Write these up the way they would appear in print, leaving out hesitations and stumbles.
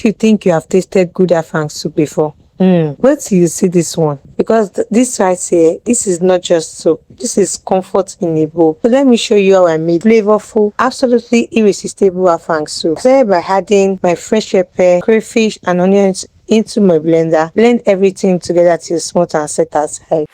If you think you have tasted good afang soup before, wait till you see this one, because this right here, this is not just soup, this is comfort in a bowl. So let me show you how I made flavorful, absolutely irresistible afang soup. I started by adding my fresh pepper, crayfish and onions into my blender. Blend everything together till smooth and set aside.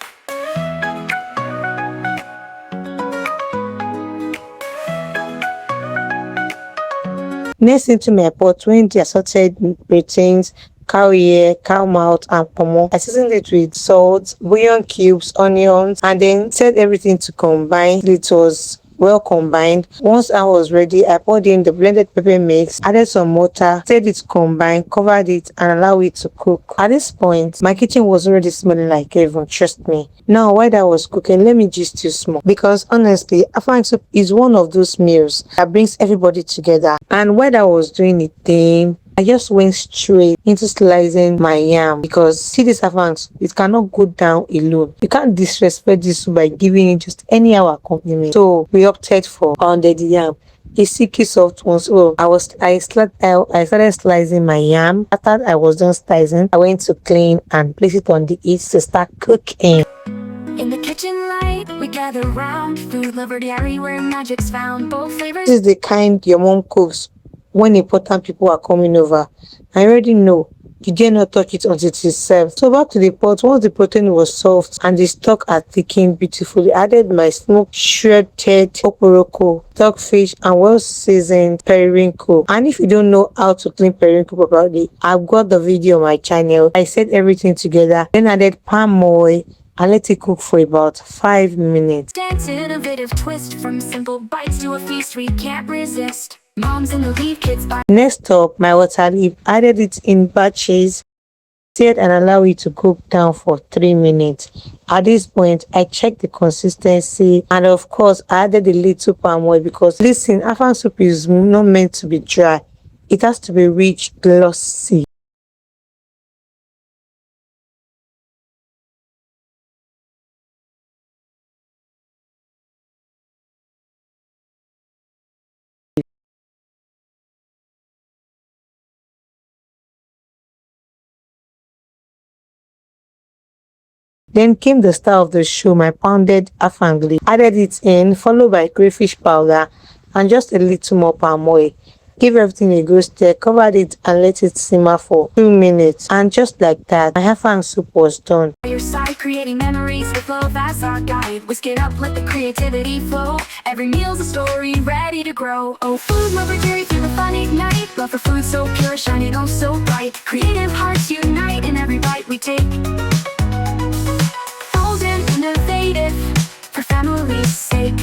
Next, into my pot, when the assorted proteins, cow ear, cow mouth and pomo. I seasoned it with salt, bouillon cubes, onions, and then set everything to combine. It was well combined. Once I was ready, I poured in the blended pepper mix, added some water, set it to combine, covered it and allow it to cook. At this point, my kitchen was already smelling like heaven, trust me. Now, while that was cooking, let me gist you small, because honestly, afang soup is one of those meals that brings everybody together. And while I was doing it, then I just went straight into slicing my yam, because see this afang soup, it cannot go down alone. You can't disrespect this soup by giving it just anyhow accompaniment. So we opted for pounded yam, a silky soft one. So I started slicing my yam. After I was done slicing, I went to clean and place it on the heat to start cooking. In the kitchen light, we gather round, food lover diary where magic's found, both flavors. This is the kind your mom cooks when important people are coming over. I already know you dare not touch it until it is served. So back to the pot. Once the protein was soft and the stock had thickened beautifully, I added my smoked shredded oporoko, stockfish and well seasoned periwinkle. And if you don't know how to clean periwinkle properly, I've got the video on my channel. I set everything together, then added palm oil and let it cook for about 5 minutes. Dance innovative twist, from simple bites to a feast we can't resist. Moms in the lead, kids by. Next up, my water leaf. Added it in batches, stirred and allow it to cook down for 3 minutes. At this point, I checked the consistency and of course I added a little palm oil, because listen, afang soup is not meant to be dry. It has to be rich, glossy. Then came the star of the show, my pounded afang leaf. Added it in, followed by crayfish powder and just a little more palm oil. Give everything a good stir, covered it and let it simmer for 2 minutes. And just like that, my afang soup was done. By your side, creating memories with love as our guide. Whisk it up, let the creativity flow. Every meal's a story ready to grow. Oh, food lover dairy, feel the fun ignite. Love for food so pure, shining oh so bright. Creative hearts unite in every bite we take. Innovative for family's sake.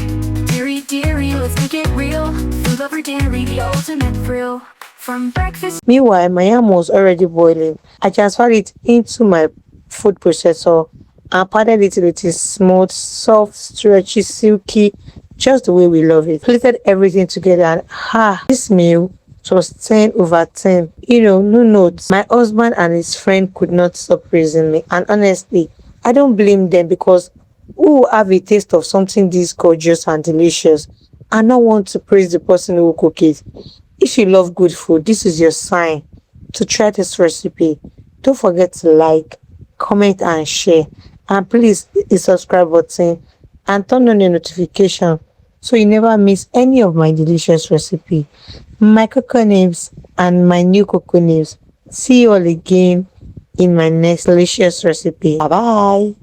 Deary, let's make it real. Food lover dairy, the ultimate thrill. From breakfast. Meanwhile, my yam was already boiling. I transferred it into my food processor and patted it with a smooth, soft, stretchy, silky, just the way we love it. Plated everything together and this meal was 10 over 10. No notes. My husband and his friend could not stop praising me, and honestly, I don't blame them, because who have a taste of something this gorgeous and delicious and not want to praise the person who cook it? If you love good food, this is your sign to try this recipe. Don't forget to like, comment and share, and please hit the subscribe button and turn on the notification so you never miss any of my delicious recipe, my cocoa names and my new cocoa names. See you all again in my next delicious recipe. Bye bye.